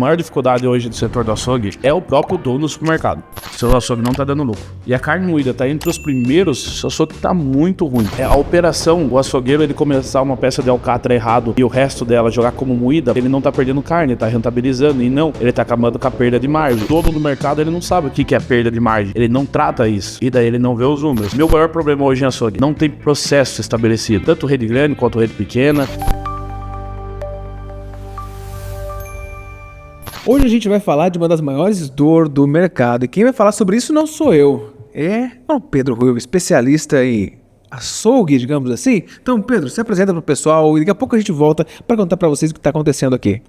A maior dificuldade hoje do setor do açougue é o próprio dono do supermercado. O seu açougue não está dando lucro. E a carne moída está entre os primeiros, o seu açougue está muito ruim. A operação, o açougueiro, ele começar uma peça de alcatra errado e o resto dela jogar como moída, ele não está perdendo carne, está rentabilizando. E não, ele está acabando com a perda de margem. O dono do mercado, ele não sabe o que é perda de margem. Ele não trata isso. E daí ele não vê os números. Meu maior problema hoje em açougue, não tem processo estabelecido. Tanto rede grande quanto rede pequena. Hoje a gente vai falar de uma das maiores dores do mercado. E quem vai falar sobre isso não sou eu. É o Pedro Ruivo, especialista em açougue, digamos assim. Então, Pedro, se apresenta para o pessoal e daqui a pouco a gente volta para contar para vocês o que está acontecendo aqui.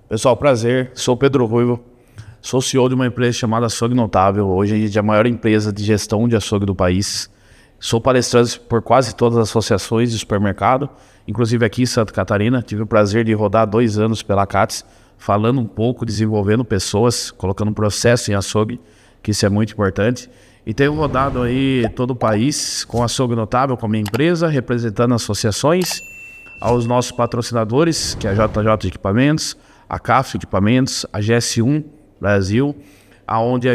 Pessoal, prazer. Sou o Pedro Ruivo. Sou CEO de uma empresa chamada Açougue Notável. Hoje a gente é a maior empresa de gestão de açougue do país. Sou palestrante por quase todas as associações de supermercado, inclusive aqui em Santa Catarina. Tive o prazer de rodar 2 anos pela CATES, falando um pouco, desenvolvendo pessoas, colocando um processo em açougue, que isso é muito importante. E tenho rodado aí todo o país com Açougue Notável, com a minha empresa, representando associações, aos nossos patrocinadores, que é a JJ Equipamentos, a CAF Equipamentos, a GS1 Brasil, aonde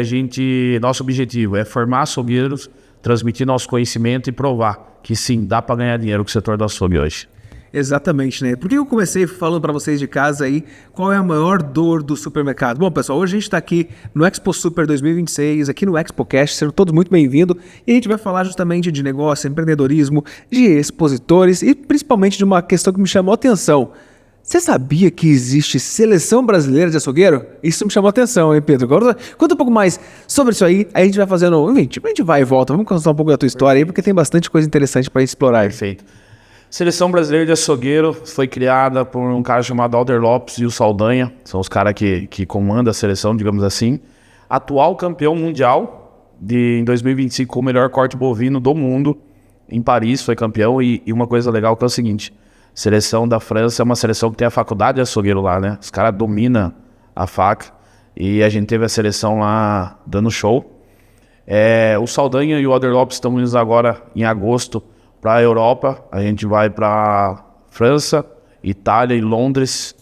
nosso objetivo é formar açougueiros, transmitir nosso conhecimento e provar que sim, dá para ganhar dinheiro com o setor do açougue hoje. Exatamente, né? Por que eu comecei falando para vocês de casa aí qual é a maior dor do supermercado? Bom, pessoal, hoje a gente está aqui no Expo Super 2026, aqui no ExpoCast, sejam todos muito bem-vindos, e a gente vai falar justamente de negócio, empreendedorismo, de expositores e principalmente de uma questão que me chamou a atenção. Você sabia que existe seleção brasileira de açougueiro? Isso me chamou a atenção, hein, Pedro? Agora, conta um pouco mais sobre isso aí a gente vai fazendo, enfim, a gente vai e volta, vamos contar um pouco da tua história aí, porque tem bastante coisa interessante para explorar. Perfeito. Seleção Brasileira de Açougueiro foi criada por um cara chamado Alder Lopes e o Saldanha. São os caras que comandam a seleção, digamos assim. Atual campeão mundial em 2025 com o melhor corte bovino do mundo. Em Paris foi campeão. E uma coisa legal que é o seguinte. Seleção da França é uma seleção que tem a faculdade de açougueiro lá, né? Os caras dominam a faca. E a gente teve a seleção lá dando show. O Saldanha e o Alder Lopes estão indo agora em agosto para a Europa. A gente vai para França, Itália e Londres.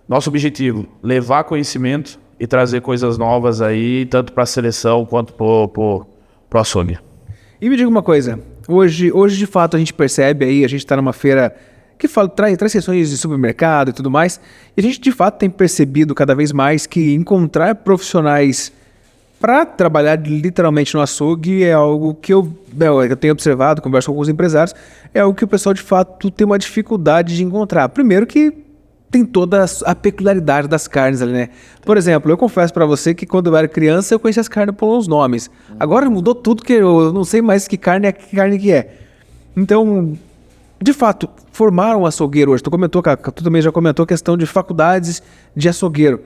Nosso objetivo, levar conhecimento e trazer coisas novas aí, tanto para a seleção quanto para o açougue. E me diga uma coisa, hoje de fato a gente percebe aí, a gente está numa feira que traz sessões de supermercado e tudo mais, e a gente de fato tem percebido cada vez mais que encontrar profissionais para trabalhar literalmente no açougue é algo que eu tenho observado, converso com alguns empresários, é algo que o pessoal de fato tem uma dificuldade de encontrar. Primeiro que tem toda a peculiaridade das carnes ali, né? Por exemplo, eu confesso para você que quando eu era criança eu conhecia as carnes pelos nomes. Agora mudou tudo, que eu não sei mais que carne é. Então, de fato, formar um açougueiro hoje, tu também já comentou a questão de faculdades de açougueiro.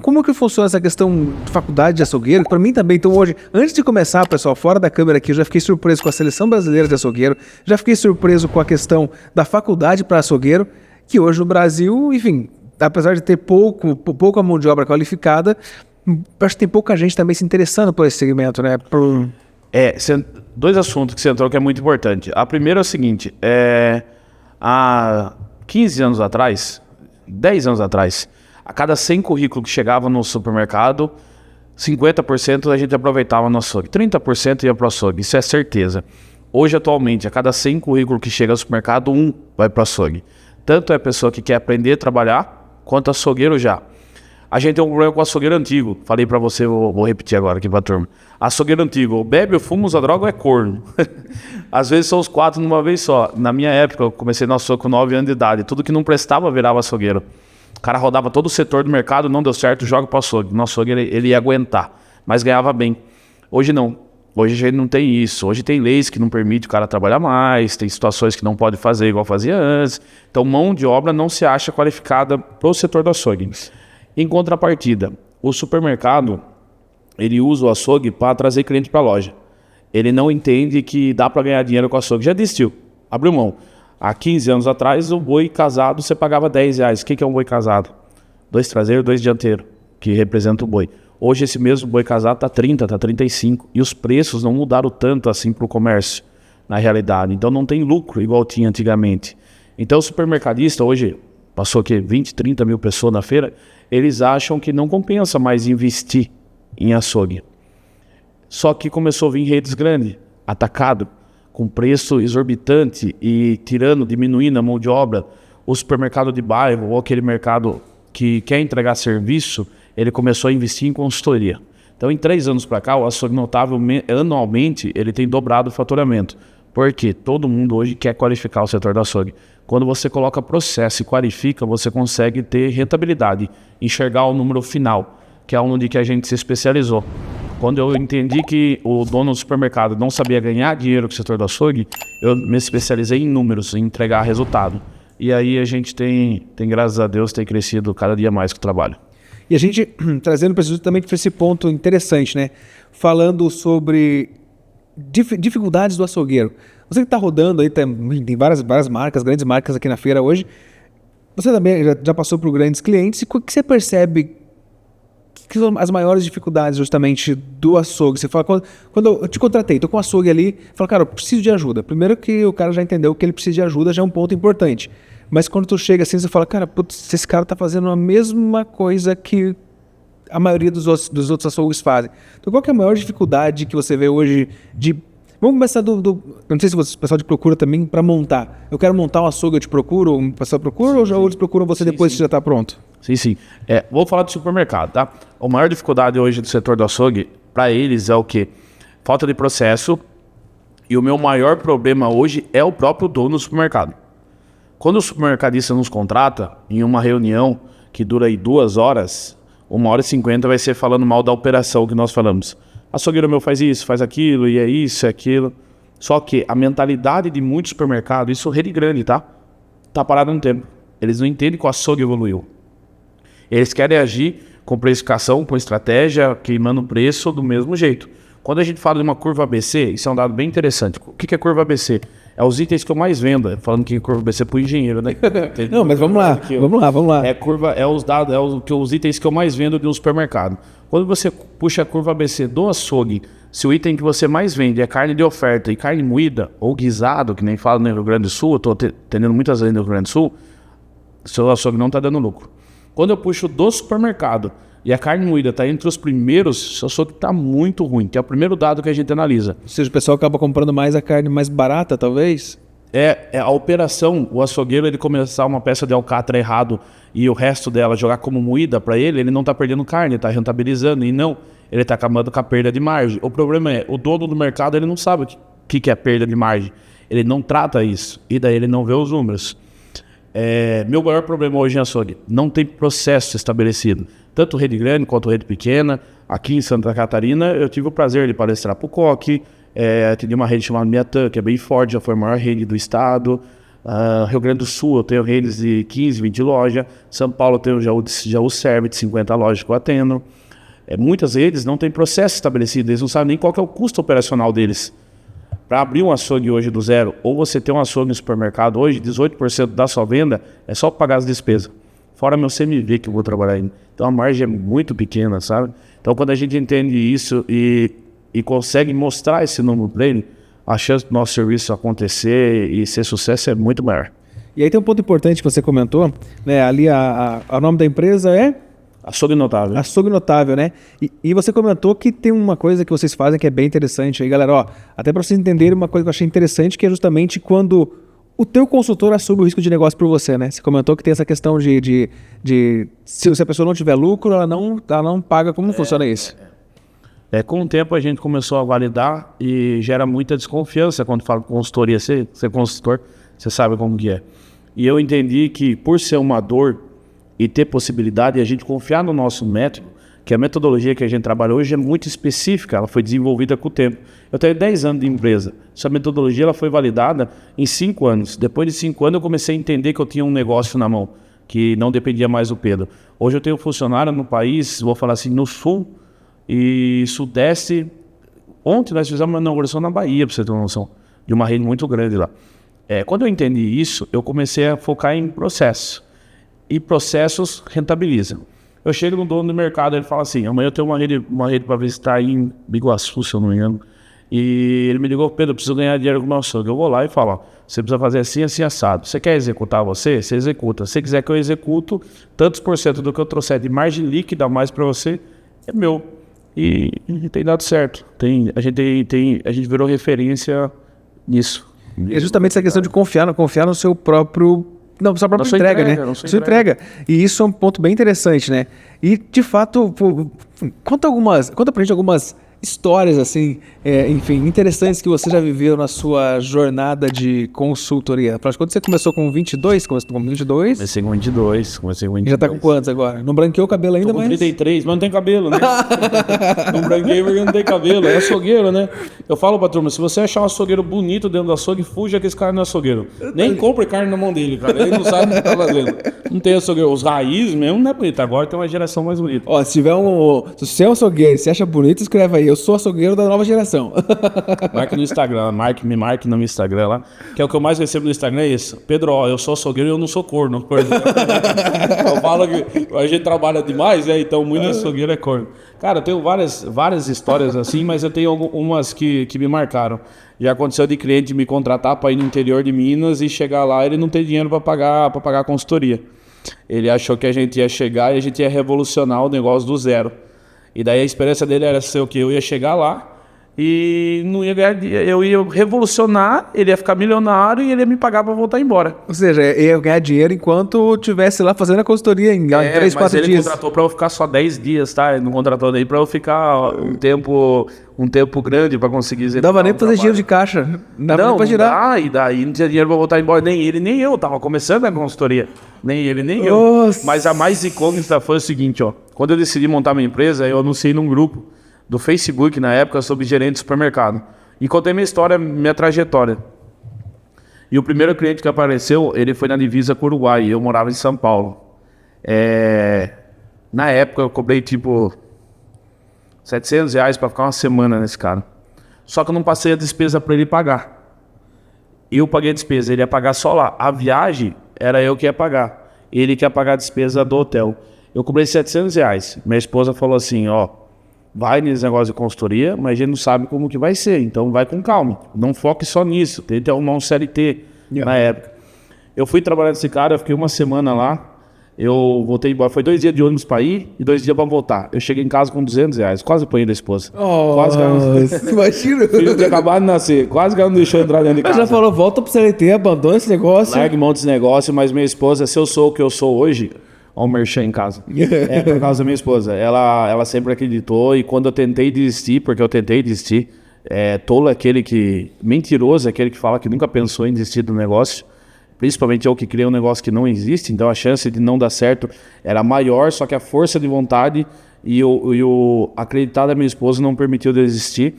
Como que funciona essa questão de faculdade de açougueiro? Para mim também, então hoje, antes de começar, pessoal, fora da câmera aqui, eu já fiquei surpreso com a Seleção Brasileira de Açougueiro, já fiquei surpreso com a questão da faculdade para açougueiro, que hoje no Brasil, enfim, apesar de ter pouca mão de obra qualificada, acho que tem pouca gente também se interessando por esse segmento, né? 2 assuntos que você entrou que é muito importante. A primeira é o seguinte, há 15 anos atrás, 10 anos atrás, a cada 100 currículos que chegavam no supermercado, 50% a gente aproveitava no açougue, 30% ia para o açougue, isso é certeza. Hoje, atualmente, a cada 100 currículos que chega ao supermercado, 1 vai para o açougue. Tanto é a pessoa que quer aprender a trabalhar, quanto açougueiro já. A gente tem um problema com o açougueiro antigo, falei para você, vou repetir agora aqui para a turma. Açougueiro antigo, bebe, fuma, usa droga ou é corno? Às vezes são os 4 numa vez só. Na minha época, eu comecei no açougue com 9 anos de idade, tudo que não prestava virava açougueiro. O cara rodava todo o setor do mercado, não deu certo, joga para o açougue. No açougue ele ia aguentar, mas ganhava bem. Hoje não. Hoje a gente não tem isso. Hoje tem leis que não permitem o cara trabalhar mais, tem situações que não pode fazer igual fazia antes. Então mão de obra não se acha qualificada para o setor do açougue. Em contrapartida, o supermercado, ele usa o açougue para trazer cliente para a loja. Ele não entende que dá para ganhar dinheiro com o açougue. Já desistiu, abriu mão. Há 15 anos atrás, o boi casado você pagava R$10. O que é um boi casado? 2 traseiros, 2 dianteiros, que representa o boi. Hoje esse mesmo boi casado está 30, está 35. E os preços não mudaram tanto assim para o comércio, na realidade. Então não tem lucro igual tinha antigamente. Então o supermercadista hoje, passou aqui 20, 30 mil pessoas na feira, eles acham que não compensa mais investir em açougue. Só que começou a vir redes grandes, atacado, com preço exorbitante e diminuindo a mão de obra. O supermercado de bairro ou aquele mercado que quer entregar serviço, ele começou a investir em consultoria. Então, em 3 anos para cá, o açougue notável, anualmente, ele tem dobrado o faturamento. Porque todo mundo hoje quer qualificar o setor do açougue. Quando você coloca processo e qualifica, você consegue ter rentabilidade, enxergar o número final, que é onde que a gente se especializou. Quando eu entendi que o dono do supermercado não sabia ganhar dinheiro com o setor do açougue, eu me especializei em números, em entregar resultado. E aí a gente tem graças a Deus, tem crescido cada dia mais com o trabalho. E a gente, trazendo justamente para esse ponto interessante, né? Falando sobre dificuldades do açougueiro. Você que está rodando aí, tem várias marcas, grandes marcas aqui na feira hoje. Você também já passou por grandes clientes. E o que você percebe que são as maiores dificuldades justamente do açougue? Você fala, quando eu te contratei, estou com o açougue ali, fala, cara, eu preciso de ajuda. Primeiro que o cara já entendeu que ele precisa de ajuda, já é um ponto importante. Mas quando tu chega assim, você fala, cara, putz, esse cara está fazendo a mesma coisa que a maioria dos outros açougues fazem. Então qual que é a maior dificuldade que você vê hoje de... Vamos começar eu não sei se o pessoal te procura também para montar. Eu quero montar um açougue, eu te procuro, o pessoal procura ou eles procuram você depois que já está pronto? Sim. Vou falar do supermercado, tá? A maior dificuldade hoje do setor do açougue, para eles, é o quê? Falta de processo. E o meu maior problema hoje é o próprio dono do supermercado. Quando o supermercadista nos contrata, em uma reunião que dura aí 2 horas, 1h50 vai ser falando mal da operação que nós falamos. Açougueiro meu faz isso, faz aquilo, e é isso, é aquilo. Só que a mentalidade de muitos supermercados, isso rede grande, tá? Tá parado no tempo. Eles não entendem que o açougue evoluiu. Eles querem agir com precificação, com estratégia, queimando preço do mesmo jeito. Quando a gente fala de uma curva ABC, isso é um dado bem interessante. O que é curva ABC? É os itens que eu mais vendo, falando que curva ABC é pro engenheiro, né? Não, mas vamos lá. Os itens que eu mais vendo de um supermercado. Quando você puxa a curva ABC do açougue, se o item que você mais vende é carne de oferta e carne moída ou guisado, que nem fala no Rio Grande do Sul, eu estou atendendo muitas vezes no Rio Grande do Sul, seu açougue não está dando lucro. Quando eu puxo do supermercado e a carne moída está entre os primeiros, seu açougue está muito ruim, que é o primeiro dado que a gente analisa. Ou seja, o pessoal acaba comprando mais a carne mais barata, talvez? É a operação, o açougueiro ele começar uma peça de alcatra errado e o resto dela jogar como moída para ele não está perdendo carne, está rentabilizando, e não, ele está acabando com a perda de margem. O problema é, o dono do mercado ele não sabe o que é perda de margem, ele não trata isso, e daí ele não vê os números. Meu maior problema hoje em açougue, não tem processo estabelecido, tanto rede grande quanto rede pequena. Aqui em Santa Catarina eu tive o prazer de palestrar para o Coque, atendi uma rede chamada Miatã, que é bem forte, já foi a maior rede do estado. Rio Grande do Sul eu tenho redes de 15, 20 lojas, São Paulo eu tenho já o Serve de 50 lojas que eu atendo. Muitas redes não têm processo estabelecido, eles não sabem nem qual que é o custo operacional deles. Para abrir um açougue hoje do zero, ou você ter um açougue no supermercado hoje, 18% da sua venda é só pagar as despesas. Fora meu CMV que eu vou trabalhar ainda. Então a margem é muito pequena, sabe? Então quando a gente entende isso e consegue mostrar esse número para ele, a chance do nosso serviço acontecer e ser sucesso é muito maior. E aí tem um ponto importante que você comentou, né? Ali o nome da empresa é... Açougue Notável. Açougue Notável, né? E você comentou que tem uma coisa que vocês fazem que é bem interessante aí, galera. Ó, até para vocês entenderem uma coisa que eu achei interessante, que é justamente quando o teu consultor assume o risco de negócio por você, né? Você comentou que tem essa questão de se a pessoa não tiver lucro, ela não paga. Como funciona isso? Com o tempo a gente começou a validar e gera muita desconfiança quando fala consultoria. Ser consultor, você sabe como que é. E eu entendi que por ser uma dor e ter possibilidade de a gente confiar no nosso método, que a metodologia que a gente trabalha hoje é muito específica, ela foi desenvolvida com o tempo. Eu tenho 10 anos de empresa, essa metodologia ela foi validada em 5 anos. Depois de 5 anos eu comecei a entender que eu tinha um negócio na mão, que não dependia mais do Pedro. Hoje eu tenho funcionário no país, vou falar assim, no sul e sudeste. Ontem nós fizemos uma inauguração na Bahia, para você ter uma noção, de uma rede muito grande lá. Quando eu entendi isso, eu comecei a focar em processo. E processos rentabilizam. Eu chego no dono do mercado, ele fala assim, amanhã eu tenho uma rede para visitar em Biguaçu, se eu não me engano, E ele me ligou, Pedro, eu preciso ganhar dinheiro com o meu açougue. Eu vou lá e falo, ó, você precisa fazer assim, assim, assado. Você quer executar você? Você executa. Se você quiser que eu executo, tantos por cento do que eu trouxer de margem líquida a mais para você, é meu. E tem dado certo. A gente virou referência nisso. É justamente essa questão de confiar no seu próprio... Não, sua própria entrega, né? Sua entrega. E isso é um ponto bem interessante, né? E, de fato, conta pra gente algumas histórias, assim, enfim, interessantes que você já viveu na sua jornada de consultoria. Afinal de contas, você começou com 22? Começou com 22? Comecei com 22. E já tá com quantos agora? Não branqueou o cabelo ainda, Tô com 33, mas não tem cabelo, né? Não branquei porque não tem cabelo. É açougueiro, né? Eu falo pra turma, se você achar um açougueiro bonito dentro do açougue, fuja que esse cara não é açougueiro. Nem compre carne na mão dele, cara. Ele não sabe o que tá fazendo. Não tem açougueiro. Os raízes mesmo não é bonito. Agora tem uma geração mais bonita. Ó, se você é um açougueiro, se acha bonito, escreve aí. Eu sou açougueiro da nova geração. Marque no Instagram, me marque no meu Instagram lá. Que é o que eu mais recebo no Instagram, é isso. Pedro, ó, eu sou açougueiro e eu não sou corno. Eu falo que a gente trabalha demais, né? Então muito açougueiro é corno. Cara, eu tenho várias histórias assim, mas eu tenho algumas que me marcaram. Já aconteceu de cliente me contratar para ir no interior de Minas e chegar lá e ele não ter dinheiro para pagar a consultoria. Ele achou que a gente ia chegar e a gente ia revolucionar o negócio do zero. E daí a esperança dele era ser o quê? Eu ia chegar lá e não ia ganhar, eu ia revolucionar, ele ia ficar milionário e ele ia me pagar para voltar embora. Ou seja, ia ganhar dinheiro enquanto estivesse lá fazendo a consultoria em 3, 4 dias. Mas ele contratou para eu ficar só 10 dias, tá? Ele não contratou nem para eu ficar um tempo grande para conseguir executar. Não dava nem pra fazer dinheiro de caixa. Não, pra girar. E daí não tinha dinheiro para voltar embora. Nem ele, nem eu. Tava começando a consultoria. Nem ele, nem eu. Mas a mais icônica foi o seguinte, ó. Quando eu decidi montar minha empresa, eu anunciei num grupo do Facebook, na época, sobre gerente de supermercado. E contei minha história, minha trajetória. E o primeiro cliente que apareceu, ele foi na divisa com o Uruguai. Eu morava em São Paulo. Na época, eu cobrei, tipo, R$700 para ficar uma semana nesse cara. Só que eu não passei a despesa para ele pagar. Eu paguei a despesa, ele ia pagar só lá. A viagem, era eu que ia pagar. Ele que ia pagar a despesa do hotel. Eu cobrei R$700. Minha esposa falou assim, ó, vai nesse negócio de consultoria, mas a gente não sabe como que vai ser, então vai com calma. Não foque só nisso, tente arrumar um CLT na época. Eu fui trabalhar nesse cara, eu fiquei uma semana lá, eu voltei embora. Foi 2 dias de ônibus para ir e 2 dias para voltar. Eu cheguei em casa com R$200, quase apanhei da esposa. Quase que ela... Imagina. O filho tinha acabado de nascer, quase que ela não deixou entrar dentro de casa. Ela já falou, volta pro CLT, abandona esse negócio. Largue mão desse negócio, mas minha esposa, se eu sou o que eu sou hoje... Olha o merchan em casa. É por causa da minha esposa. Ela sempre acreditou e quando eu tentei desistir, porque eu tentei desistir, tolo é aquele que... Mentiroso é aquele que fala que nunca pensou em desistir do negócio. Principalmente eu que criei um negócio que não existe, então a chance de não dar certo era maior, só que a força de vontade e o acreditar da minha esposa não permitiu desistir.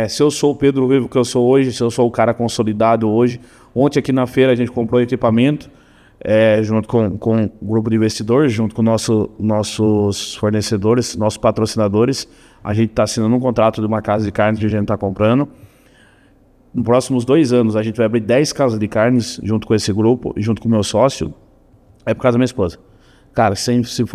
Se eu sou o Pedro Vivo que eu sou hoje, se eu sou o cara consolidado hoje. Ontem aqui na feira a gente comprou equipamento. Junto com o grupo de investidores, junto com nossos fornecedores, nossos patrocinadores, a gente está assinando um contrato de uma casa de carnes que a gente está comprando. Nos próximos 2 anos a gente vai abrir 10 casas de carnes junto com esse grupo, junto com o meu sócio, por causa da minha esposa. Cara,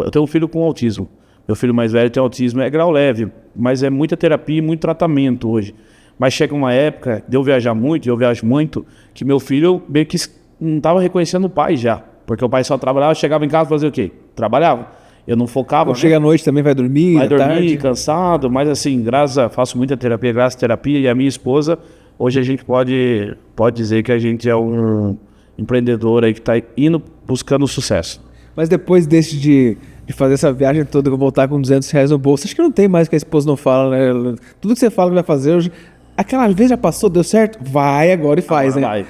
eu tenho um filho com autismo, meu filho mais velho tem autismo, é grau leve, mas é muita terapia e muito tratamento hoje. Mas chega uma época de eu viajar muito, e eu viajo muito, que meu filho meio que não estava reconhecendo o pai já, porque o pai só trabalhava, chegava em casa e fazia o quê? Trabalhava. Eu não focava. Quando chega à noite também vai dormir, tarde. Cansado, mas assim, faço muita terapia, graças à terapia e a minha esposa, hoje a gente pode dizer que a gente é um empreendedor aí que está indo buscando sucesso. Mas depois de fazer essa viagem toda, voltar com R$200 no bolso, acho que não tem mais que a esposa não fala, né? Tudo que você fala que vai fazer hoje... Aquela vez já passou, deu certo? Vai agora e faz, né? Vai.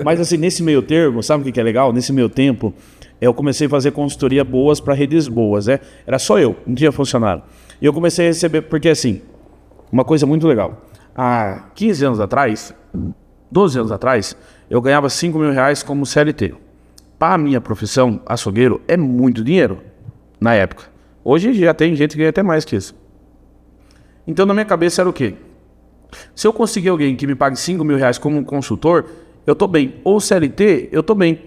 Mas assim, nesse meio termo, sabe o que é legal? Nesse meio tempo, eu comecei a fazer consultoria boas para redes boas, né? Era só eu, não tinha funcionário. E eu comecei a receber, porque assim, uma coisa muito legal. Há 15 anos atrás, 12 anos atrás, eu ganhava R$5.000 como CLT. Para a minha profissão, açougueiro, é muito dinheiro na época. Hoje já tem gente que ganha até mais que isso. Então na minha cabeça era o quê? Se eu conseguir alguém que me pague R$5.000 como consultor, eu tô bem. Ou CLT, eu tô bem.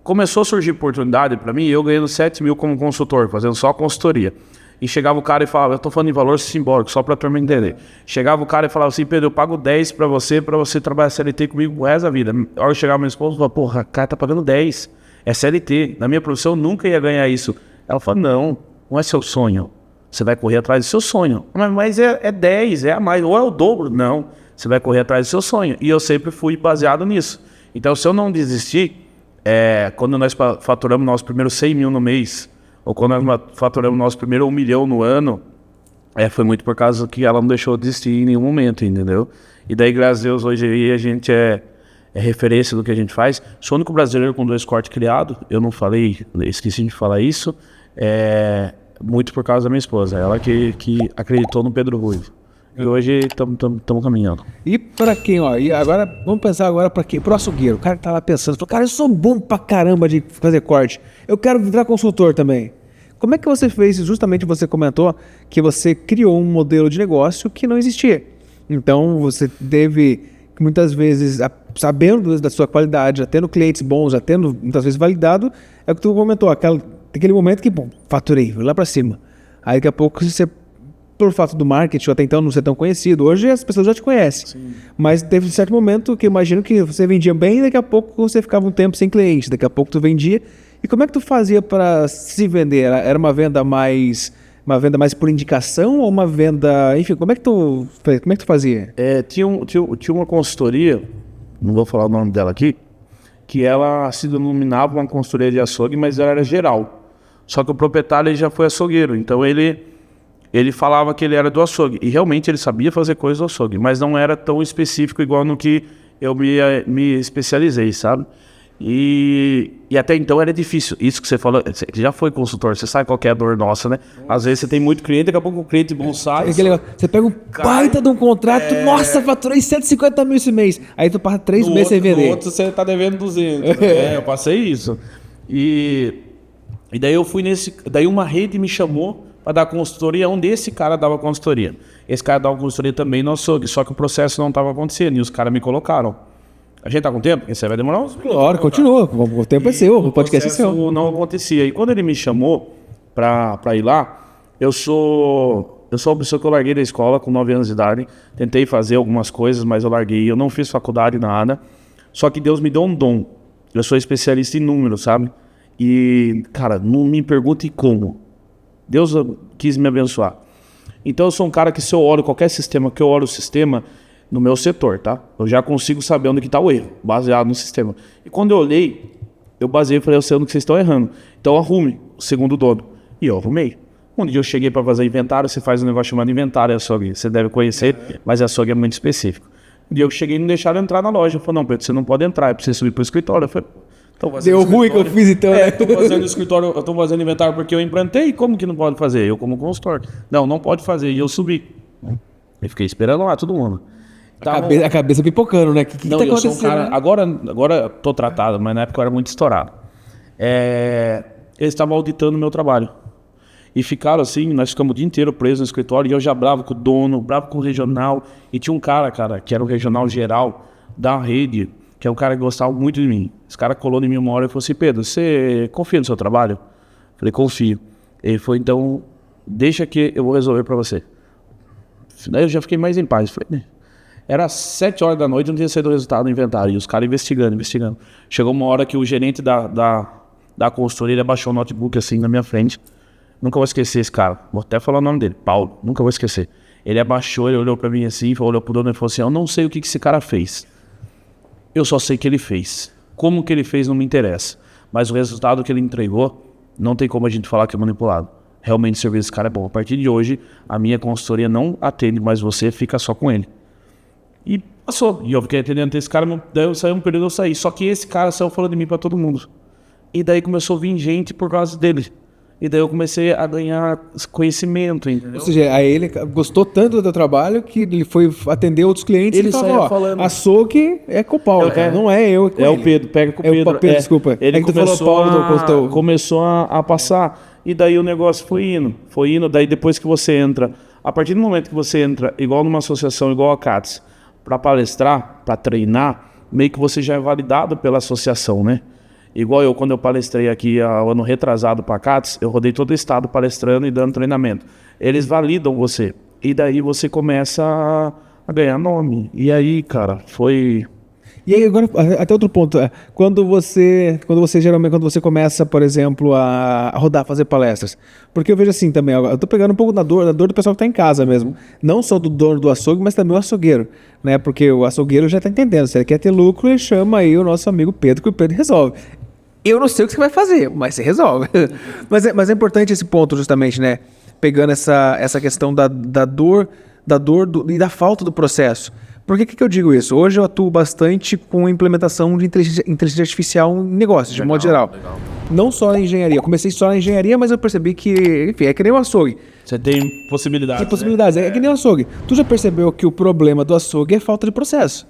Começou a surgir oportunidade para mim, eu ganhando 7 mil como consultor, fazendo só consultoria. E chegava o cara e falava, eu tô falando em valor simbólico, só pra turma entender. Chegava o cara e falava assim, Pedro, eu pago 10 pra você trabalhar CLT comigo o resto da vida. A hora que chegava minha esposa, eu falava, porra, o cara tá pagando 10, é CLT. Na minha profissão eu nunca ia ganhar isso. Ela falou, não é seu sonho. Você vai correr atrás do seu sonho. Mas é 10, é a mais, ou é o dobro. Não, você vai correr atrás do seu sonho. E eu sempre fui baseado nisso. Então, se eu não desistir, quando nós faturamos nosso primeiro 100 mil no mês, ou quando nós faturamos nosso primeiro 1 milhão no ano, foi muito por causa que ela não deixou de desistir em nenhum momento, entendeu? E daí, graças a Deus, hoje aí a gente é referência do que a gente faz. Sou o único brasileiro com 2 cortes criados. Eu não falei, esqueci de falar isso. Muito por causa da minha esposa. Ela que acreditou no Pedro Ruivo. E hoje estamos caminhando. E pra quem, ó, e agora, vamos pensar agora pra quem? Pro açougueiro. O cara tá lá pensando, falou, cara, eu sou bom pra caramba de fazer corte. Eu quero virar consultor também. Como é que você fez? Justamente você comentou que você criou um modelo de negócio que não existia. Então, você teve, muitas vezes, sabendo da sua qualidade, já tendo clientes bons, já tendo, muitas vezes, validado, é o que tu comentou, aquele momento que, bom, faturei, fui lá pra cima. Aí, daqui a pouco, você... Pelo fato do marketing, até então não ser tão conhecido. Hoje as pessoas já te conhecem. Sim. Mas teve um certo momento que eu imagino que você vendia bem e daqui a pouco você ficava um tempo sem cliente. Daqui a pouco tu vendia. E como é que tu fazia para se vender? Era uma venda mais por indicação ou uma venda... Enfim, como é que tu fazia? Tinha uma consultoria, não vou falar o nome dela aqui, que ela se denominava uma consultoria de açougue, mas ela era geral. Só que o proprietário ele já foi açougueiro, então ele falava que ele era do açougue, e realmente ele sabia fazer coisas do açougue, mas não era tão específico igual no que eu me especializei, sabe? E até então era difícil. Isso que você falou, você já foi consultor, você sabe qual que é a dor nossa, né? Às vezes você tem muito cliente, daqui a pouco o cliente bom sai. Você pega um baita de um contrato, nossa, faturei 150 mil esse mês. Aí tu passa 3 meses sem vender. No outro você tá devendo 200. Eu passei isso. E daí eu fui daí uma rede me chamou para dar consultoria, onde esse cara dava consultoria. Esse cara dava consultoria também no açougue, só que o processo não estava acontecendo e os caras me colocaram. A gente tá com tempo? Esse aí vai demorar uns minutos. Claro, continua. O tempo é seu, o podcast é seu. Não acontecia. E quando ele me chamou para ir lá, eu sou uma pessoa que eu larguei da escola com 9 anos de idade. Tentei fazer algumas coisas, mas eu larguei. Eu não fiz faculdade, nada. Só que Deus me deu um dom. Eu sou especialista em números, sabe? E, cara, não me pergunte como. Deus quis me abençoar. Então eu sou um cara que se eu olho qualquer sistema, que eu olho o sistema no meu setor, tá? Eu já consigo saber onde que está o erro, baseado no sistema. E quando eu olhei, eu baseei e falei, eu sei onde que vocês estão errando. Então arrume o segundo dono. E eu arrumei. Um dia eu cheguei para fazer inventário, você faz um negócio chamado inventário, açougue. Você deve conhecer, mas açougue é muito específico. Um dia eu cheguei e não deixaram entrar na loja. Eu falei, não, Pedro, você não pode entrar, é pra você subir pro escritório. Eu falei, deu ruim que eu fiz então, né? Tô fazendo escritório, eu tô fazendo inventário porque eu implantei, como que não pode fazer? Eu como consultor. Não pode fazer, e eu subi. E fiquei esperando lá, todo mundo. A cabeça pipocando, né? Que não, tá eu sou um cara, né? agora tô tratado, mas na época eu era muito estourado. Eles estavam auditando o meu trabalho. E ficaram assim, nós ficamos o dia inteiro presos no escritório, e eu já bravo com o dono, bravo com o regional, e tinha um cara, que era o regional geral da rede, que é um cara que gostava muito de mim. Esse cara colou em mim uma hora e falou assim, Pedro, você confia no seu trabalho? Eu falei, confio. Ele falou, então, deixa que eu vou resolver para você. Daí eu já fiquei mais em paz. Falei, era 7 horas da noite, não tinha saído o resultado do inventário. E os caras investigando. Chegou uma hora que o gerente da consultoria, ele abaixou o notebook assim na minha frente. Nunca vou esquecer esse cara. Vou até falar o nome dele, Paulo. Nunca vou esquecer. Ele abaixou, ele olhou para mim assim, olhou pro dono e falou assim, eu não sei o que esse cara fez. Eu só sei que ele fez. Como que ele fez não me interessa. Mas o resultado que ele entregou, não tem como a gente falar que é manipulado. Realmente o serviço desse cara é bom. A partir de hoje, a minha consultoria não atende mais você, fica só com ele. E passou. E eu fiquei atendendo esse cara, daí eu saí um período, eu saí. Só que esse cara saiu falando de mim pra todo mundo. E daí começou a vir gente por causa dele. E daí eu comecei a ganhar conhecimento, entendeu? Ou seja, aí ele gostou tanto do teu trabalho que ele foi atender outros clientes ele e falou, falando, açougue é com o Paulo, não é eu. É o Pedro, pega com o Pedro. Pedro, desculpa. Ele começou a passar, e daí o negócio foi indo, daí depois que você entra, a partir do momento que você entra, igual numa associação, igual a CATS, para palestrar, para treinar, meio que você já é validado pela associação, né? Igual eu, quando eu palestrei aqui ano retrasado para a CATS, eu rodei todo o estado palestrando e dando treinamento. Eles validam você. E daí você começa a ganhar nome. E aí, cara, foi... E aí, agora, até outro ponto, quando você começa, por exemplo, a rodar, fazer palestras, porque eu vejo assim também, eu tô pegando um pouco da dor do pessoal que tá em casa mesmo, não só do dono do açougue, mas também o açougueiro, né, porque o açougueiro já tá entendendo, se ele quer ter lucro, ele chama aí o nosso amigo Pedro, que o Pedro resolve. Eu não sei o que você vai fazer, mas você resolve. mas é importante esse ponto justamente, né, pegando essa questão da dor e da falta do processo. Por que eu digo isso? Hoje eu atuo bastante com a implementação de inteligência artificial em negócios, de modo geral. Legal. Não só na engenharia. Eu comecei só na engenharia, mas eu percebi que, enfim, é que nem o açougue. Você tem possibilidades. Tem possibilidades, né? É que nem o açougue. Tu já percebeu que o problema do açougue é falta de processo.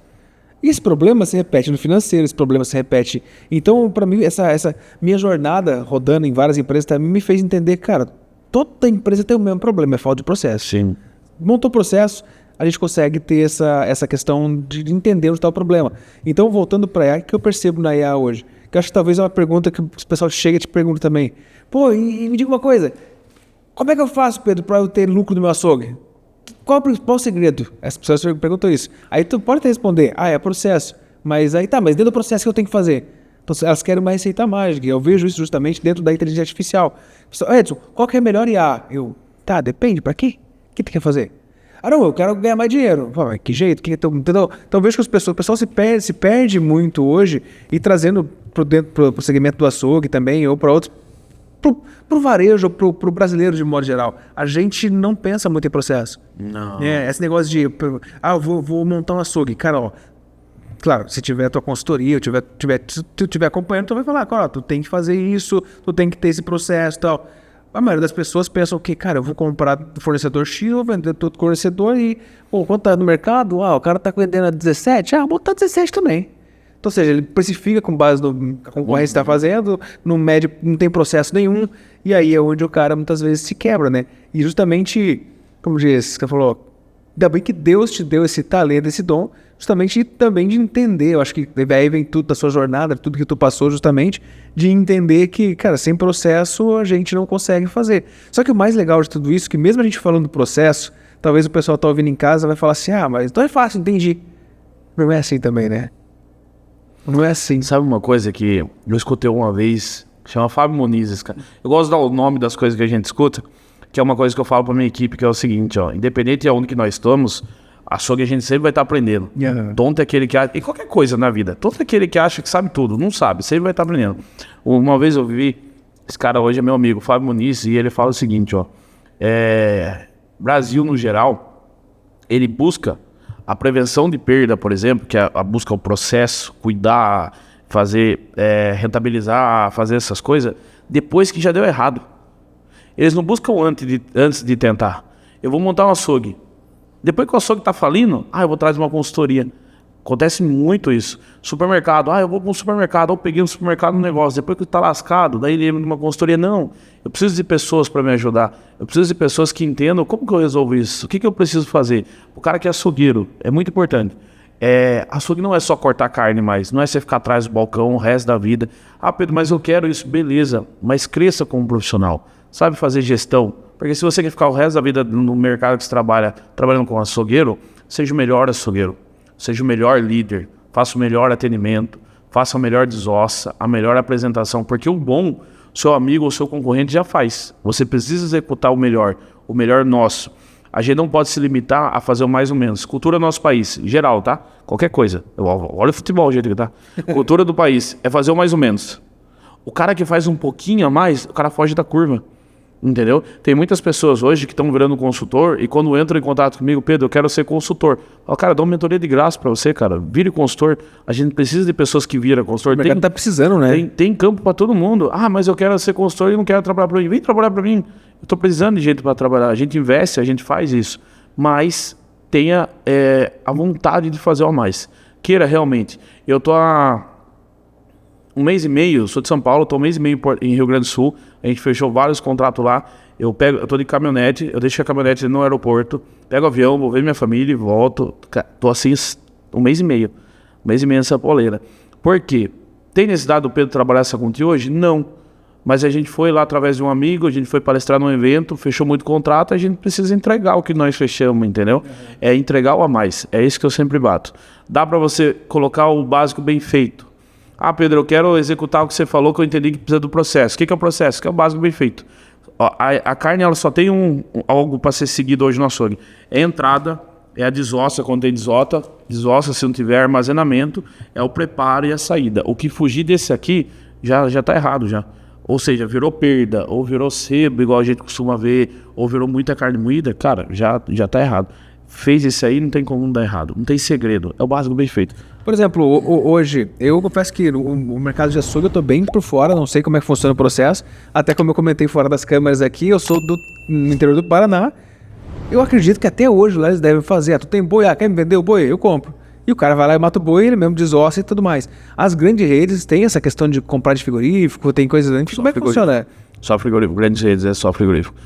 E esse problema se repete no financeiro, esse problema se repete... Então, para mim, essa minha jornada rodando em várias empresas também me fez entender, cara, toda empresa tem o mesmo problema, é falta de processo. Sim. Montou o processo, a gente consegue ter essa questão de entender onde está o problema. Então, voltando para a IA, o que eu percebo na IA hoje? Que eu acho que talvez é uma pergunta que o pessoal chega e te pergunta também. Pô, e me diga uma coisa, como é que eu faço, Pedro, para eu ter lucro no meu açougue? Qual é o principal segredo? As pessoas perguntam isso. Aí tu pode até responder, é processo. Mas aí tá, mas dentro do processo que eu tenho que fazer? Então, elas querem uma receita mágica. Eu vejo isso justamente dentro da inteligência artificial. Edson, qual que é a melhor IA? Depende, para quê? O que tu quer fazer? Não, eu quero ganhar mais dinheiro. Mas que jeito? Entendeu? Então vejo que o pessoal se perde muito hoje e trazendo pro segmento do açougue também, ou para outros, pro varejo, pro brasileiro de modo geral. A gente não pensa muito em processo. Não. Esse negócio de, eu vou montar um açougue. Cara, ó, claro, se tiver a tua consultoria, se tu tiver acompanhando, tu vai falar, cara, tu tem que fazer isso, tu tem que ter esse processo e tal. A maioria das pessoas pensam que, cara, eu vou comprar do fornecedor X, vou vender do outro fornecedor e, quanto tá no mercado? O cara tá vendendo a 17, vou botar 17 também. Então, ou seja, ele precifica com base no que a concorrência está fazendo, no médio não tem processo nenhum, e aí é onde o cara muitas vezes se quebra, né? E justamente, como diz, você falou, ainda bem que Deus te deu esse talento, esse dom, justamente também de entender, eu acho que aí vem tudo da sua jornada, tudo que tu passou justamente, de entender que, cara, sem processo a gente não consegue fazer. Só que o mais legal de tudo isso, que mesmo a gente falando do processo, talvez o pessoal tá ouvindo em casa vai falar assim, mas então é fácil, entendi. Não é assim também, né? Não é assim. Sabe uma coisa que eu escutei uma vez, que chama Fábio Muniz, cara. Eu gosto de dar o nome das coisas que a gente escuta, que é uma coisa que eu falo pra minha equipe, que é o seguinte, independente de onde que nós estamos, açougue a gente sempre vai estar aprendendo. Tonto é aquele que acha, e qualquer coisa na vida, tonto é aquele que acha que sabe tudo, não sabe, sempre vai estar aprendendo. Uma vez eu vi, esse cara hoje é meu amigo, Fábio Muniz, e ele fala o seguinte, Brasil no geral, ele busca a prevenção de perda, por exemplo, que é a busca o processo, cuidar, fazer, rentabilizar, fazer essas coisas, depois que já deu errado. Eles não buscam antes de tentar. Eu vou montar um açougue. Depois que o açougue está falindo, eu vou trazer uma consultoria. Acontece muito isso. Supermercado, eu vou para um supermercado, ou peguei um supermercado no negócio, depois que está lascado, daí ele lembra de uma consultoria. Não, eu preciso de pessoas para me ajudar. Eu preciso de pessoas que entendam como que eu resolvo isso, o que eu preciso fazer. O cara que é açougueiro, é muito importante. Açougue não é só cortar carne mais, não é você ficar atrás do balcão o resto da vida. Pedro, mas eu quero isso, beleza, mas cresça como profissional, sabe fazer gestão. Porque se você quer ficar o resto da vida no mercado que você trabalha, trabalhando com açougueiro, seja o melhor açougueiro, seja o melhor líder, faça o melhor atendimento, faça a melhor desossa, a melhor apresentação, porque o bom, seu amigo ou seu concorrente já faz. Você precisa executar o melhor nosso. A gente não pode se limitar a fazer o mais ou menos. Cultura do nosso país, em geral, tá? Qualquer coisa. Olha o futebol, o jeito que tá. Cultura do país é fazer o mais ou menos. O cara que faz um pouquinho a mais, o cara foge da curva. Entendeu? Tem muitas pessoas hoje que estão virando consultor e quando entram em contato comigo, Pedro, eu quero ser consultor. Cara, dá uma mentoria de graça pra você, cara. Vire consultor. A gente precisa de pessoas que viram consultor. O mercado tá precisando, né? Tem campo pra todo mundo. Mas eu quero ser consultor e não quero trabalhar pra mim. Vem trabalhar pra mim. Eu tô precisando de gente pra trabalhar. A gente investe, a gente faz isso. Mas tenha a vontade de fazer ao mais. Queira realmente. Eu tô há um mês e meio, sou de São Paulo, estou um mês e meio em Rio Grande do Sul, a gente fechou vários contratos lá, eu tô de caminhonete, eu deixo a caminhonete no aeroporto, pego o avião, vou ver minha família e volto, tô assim um mês e meio nessa poleira. Por quê? Tem necessidade do Pedro trabalhar essa conta hoje? Não. Mas a gente foi lá através de um amigo, a gente foi palestrar num evento, fechou muito contrato, a gente precisa entregar o que nós fechamos, entendeu? É entregar o a mais, é isso que eu sempre bato. Dá para você colocar o básico bem feito. Ah, Pedro, eu quero executar o que você falou, que eu entendi que precisa do processo. O que é o processo? Que é o básico bem feito. Ó, a carne, ela só tem algo para ser seguido hoje no açougue. É a entrada, é a desossa, quando tem desossa se não tiver armazenamento, é o preparo e a saída. O que fugir desse aqui já tá errado já. Ou seja, virou perda, ou virou sebo, igual a gente costuma ver, ou virou muita carne moída, cara, já tá errado. Fez isso aí, não tem como dar errado. Não tem segredo, é o básico bem feito. Por exemplo, hoje, eu confesso que o mercado de açougue eu tô bem por fora, não sei como é que funciona o processo. Até como eu comentei fora das câmeras aqui, eu sou no interior do Paraná. Eu acredito que até hoje lá eles devem fazer. Tu tem boi, quer me vender o boi? Eu compro. E o cara vai lá e mata o boi, ele mesmo desossa e tudo mais. As grandes redes têm essa questão de comprar de frigorífico, tem coisas... Enfim, como é que funciona? Só frigorífico, grandes redes é só frigorífico.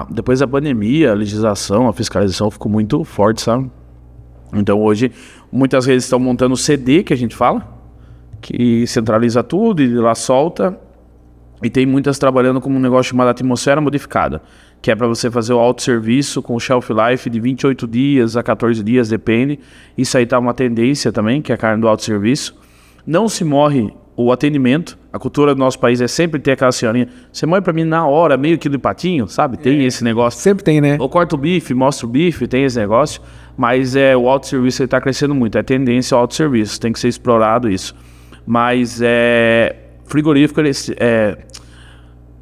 Depois da pandemia, a legislação, a fiscalização ficou muito forte, sabe? Então hoje, muitas redes estão montando o CD, que a gente fala, que centraliza tudo e lá solta. E tem muitas trabalhando com um negócio chamado atmosfera modificada, que é para você fazer o autosserviço com shelf life de 28 dias a 14 dias, depende. Isso aí tá uma tendência também, que é a carne do autosserviço. Não se morre o atendimento. A cultura do nosso país é sempre ter aquela senhorinha. Você morre para mim na hora, meio quilo de patinho, sabe? Tem esse negócio. Sempre tem, né? Ou corta o bife, mostra o bife, tem esse negócio. Mas o autosserviço está crescendo muito. É tendência ao autosserviço, tem que ser explorado isso. Mas frigorífico,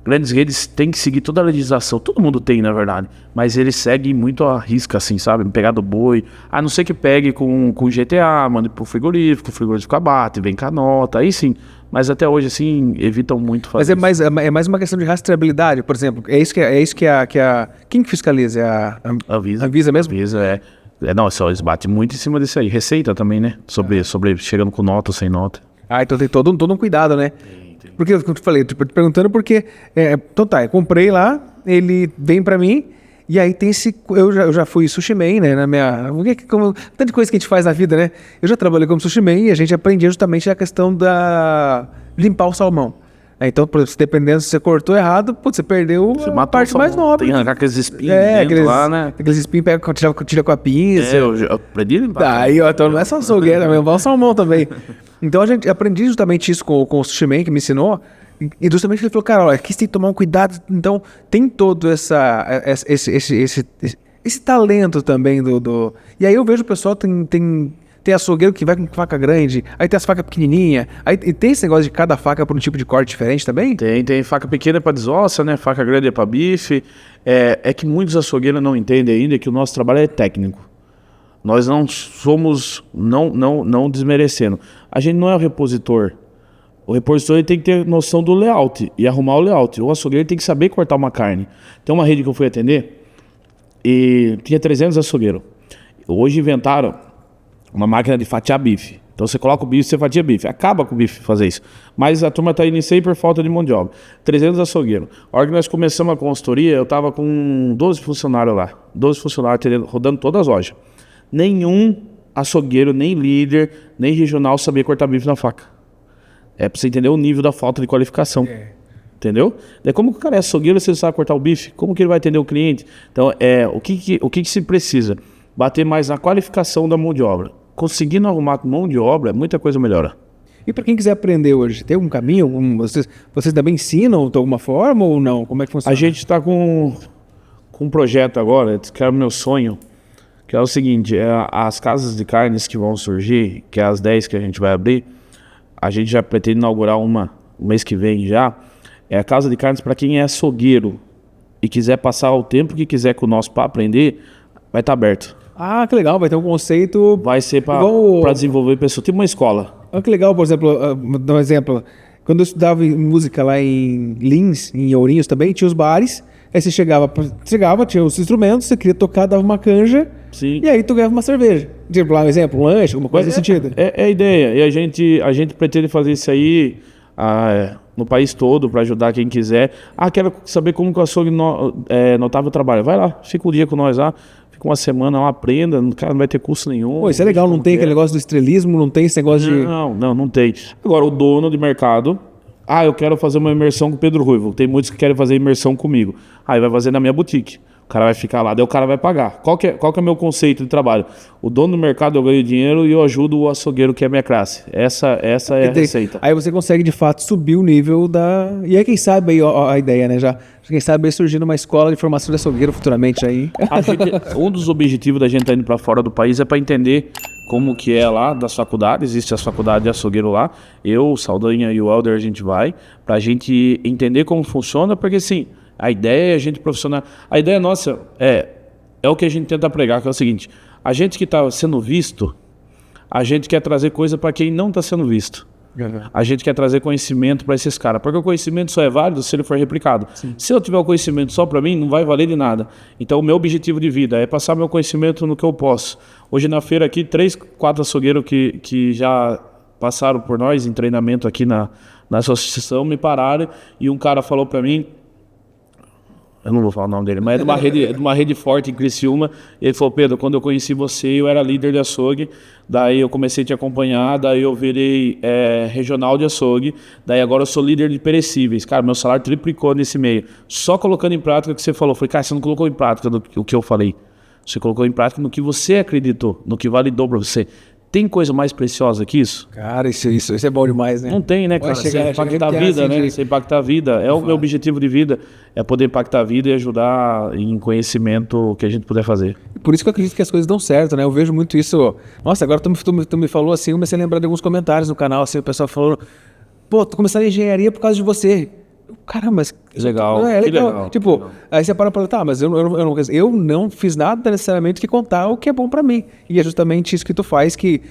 grandes redes têm que seguir toda a legislação. Todo mundo tem, na verdade. Mas eles seguem muito a risca, assim, sabe? Pegar do boi. A não ser que pegue com GTA, mande pro frigorífico, o frigorífico abate, vem com a nota, aí sim. Mas até hoje, assim, evitam muito fazer Mas é mais uma questão de rastreabilidade, por exemplo. É isso que quem que fiscaliza? É a Anvisa mesmo? Anvisa, não, só eles batem muito em cima disso aí. Receita também, né? Sobre chegando com nota ou sem nota. Então tem todo um cuidado, né? Tem. Porque eu te falei, te perguntando porque... então tá, eu comprei lá, ele vem pra mim, e aí tem esse... Eu já fui sushi man, né? Tanta coisa que a gente faz na vida, né? Eu já trabalhei como sushi man e a gente aprendia justamente a questão da... limpar o salmão. Então, por exemplo, dependendo se você cortou errado, você perdeu a parte mais nobre. Tem que arrancar aqueles espinhos dentro lá, né? Aqueles espinhos, tira com a pinça. Eu aprendi a limpar. Aí, então não é só açougueira, também vai o salmão também. Então, aprendi justamente isso com o sushi man, que me ensinou. E justamente ele falou, cara, olha, aqui você tem que tomar um cuidado. Então, tem todo esse talento também do... E aí eu vejo o pessoal tem açougueiro que vai com faca grande, aí tem as facas pequenininhas, aí tem esse negócio de cada faca para um tipo de corte diferente também? Tem faca pequena para desossa, né? Faca grande é para bife. É que muitos açougueiros não entendem ainda que o nosso trabalho é técnico. Nós não somos, não desmerecendo. A gente não é o repositor. O repositor ele tem que ter noção do layout e arrumar o layout. O açougueiro tem que saber cortar uma carne. Tem uma rede que eu fui atender e tinha 300 açougueiros. Hoje inventaram uma máquina de fatiar bife. Então você coloca o bife, você fatia bife. Acaba com o bife fazer isso. Mas a turma está indo isso aí por falta de mão de obra. 300 açougueiros. A hora que nós começamos a consultoria, eu estava com 12 funcionários lá. 12 funcionários rodando todas as lojas. Nenhum açougueiro, nem líder, nem regional sabia cortar bife na faca. É para você entender o nível da falta de qualificação. Entendeu? Daí como que o cara é açougueiro se ele sabe cortar o bife? Como que ele vai atender o cliente? Então, o que se precisa? Bater mais na qualificação da mão de obra. Conseguindo arrumar com mão de obra, muita coisa melhora. E para quem quiser aprender hoje, tem algum caminho? Vocês também ensinam de alguma forma ou não? Como é que funciona? A gente está com um projeto agora, que é o meu sonho, que é o seguinte, as casas de carnes que vão surgir, que é as 10 que a gente vai abrir, a gente já pretende inaugurar uma o mês que vem já, é a casa de carnes para quem é açougueiro e quiser passar o tempo que quiser com o nosso para aprender, vai estar aberto. Ah, que legal, vai ter um conceito... Vai ser para desenvolver pessoas. Tem uma escola. Ah, que legal, por exemplo, dar um exemplo. Quando eu estudava música lá em Lins, em Ourinhos também, tinha os bares. Aí você chegava, tinha os instrumentos, você queria tocar, dava uma canja. Sim. E aí tu ganhava uma cerveja. Tipo lá, um exemplo, um lanche, alguma coisa nesse sentido. É a ideia. E a gente pretende fazer isso aí no país todo para ajudar quem quiser. Quero saber como que o açougue notava o trabalho. Vai lá, fica um dia com nós lá. fica uma semana lá, aprenda, cara, não vai ter custo nenhum. Pô, isso é legal, não tem aquele negócio do estrelismo, não tem esse negócio de... Não tem. Agora, o dono de mercado, eu quero fazer uma imersão com o Pedro Ruivo, tem muitos que querem fazer imersão comigo. Aí vai fazer na minha boutique. O cara vai ficar lá, daí o cara vai pagar. Qual que é o meu conceito de trabalho? O dono do mercado, eu ganho dinheiro e eu ajudo o açougueiro, que é a minha classe. Essa é a receita. Aí você consegue, de fato, subir o nível da... E aí, quem sabe, aí, ó, a ideia, né? Já, quem sabe aí surgindo uma escola de formação de açougueiro futuramente aí. Um dos objetivos da gente estar indo para fora do país é para entender como que é lá das faculdades. Existe as faculdades de açougueiro lá. Eu, o Saldanha e o Helder, a gente vai para a gente entender como funciona, porque assim... A ideia é a gente profissional. A ideia nossa é o que a gente tenta pregar, que é o seguinte: a gente que está sendo visto, a gente quer trazer coisa para quem não está sendo visto. Uhum. A gente quer trazer conhecimento para esses caras, porque o conhecimento só é válido se ele for replicado. Sim. Se eu tiver o conhecimento só para mim, não vai valer de nada. Então, o meu objetivo de vida é passar meu conhecimento no que eu posso. Hoje na feira aqui, 3, 4 açougueiros que já passaram por nós em treinamento aqui na associação me pararam e um cara falou para mim. Eu não vou falar o nome dele, mas é de uma rede forte em Criciúma. Ele falou: Pedro, quando eu conheci você, eu era líder de açougue, daí eu comecei a te acompanhar, daí eu virei regional de açougue, daí agora eu sou líder de perecíveis. Cara, meu salário triplicou nesse meio. Só colocando em prática o que você falou. Eu falei: cara, você não colocou em prática o que eu falei. Você colocou em prática no que você acreditou, no que validou para você. Tem coisa mais preciosa que isso? Cara, isso é bom demais, né? Não tem, né, cara? Você impactar a vida, né? Você impactar a vida. É o meu objetivo de vida. É poder impactar a vida e ajudar em conhecimento que a gente puder fazer. Por isso que eu acredito que as coisas dão certo, né? Eu vejo muito isso. Nossa, agora tu me falou assim, eu comecei a lembrar de alguns comentários no canal, assim, o pessoal falou: pô, tô começando a engenharia por causa de você. Caramba, mas... Legal. Legal. Tipo, legal. Aí você para e fala: tá, mas eu não fiz nada necessariamente que contar o que é bom pra mim. E é justamente isso que tu faz, que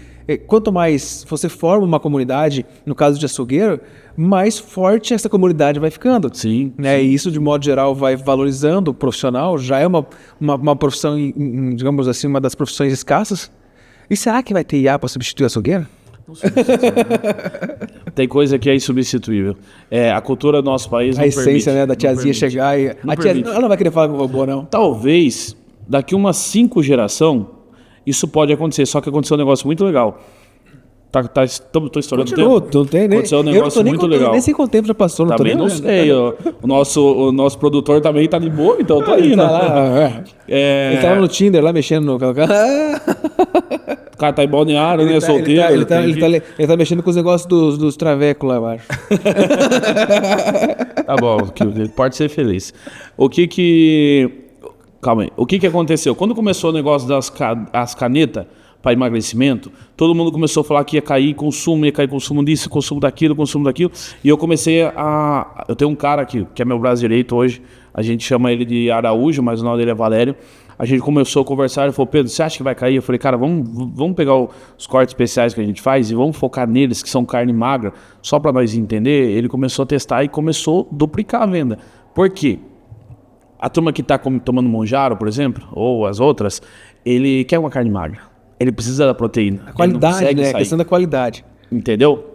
quanto mais você forma uma comunidade, no caso de açougueiro, mais forte essa comunidade vai ficando. Sim. Né? Sim. E isso, de modo geral, vai valorizando o profissional. Já é uma profissão, digamos assim, uma das profissões escassas. E será que vai ter IA para substituir o açougueiro? Tem coisa que é insubstituível. A cultura do nosso país não permite. A essência, né, da tiazinha chegar e... ela não vai querer falar com o robô, não. Talvez, daqui umas 5 gerações, isso pode acontecer. Só que aconteceu um negócio muito legal. Tô estourando tempo. Não tem, né? Aconteceu um negócio muito legal. Eu nem sei quanto tempo já passou. Também não sei. O nosso produtor também tá de boa, então eu tô indo. Tá lá, ele tava no Tinder lá, mexendo no... O cara tá em Balneário, né? Solteiro. Ele tá mexendo com os negócios dos travecos lá embaixo. Tá bom, pode ser feliz. Calma aí. O que aconteceu? Quando começou o negócio das canetas para emagrecimento, todo mundo começou a falar que ia cair consumo disso, consumo daquilo. E eu comecei eu tenho um cara aqui, que é meu braço direito hoje, a gente chama ele de Araújo, mas o nome dele é Valério. A gente começou a conversar, ele falou: Pedro, você acha que vai cair? Eu falei: cara, vamos pegar os cortes especiais que a gente faz e vamos focar neles, que são carne magra, só para nós entender. Ele começou a testar e começou a duplicar a venda. Por quê? A turma que está tomando Monjaro, por exemplo, ou as outras, ele quer uma carne magra. Ele precisa da proteína. A qualidade, né? A questão da qualidade. Entendeu?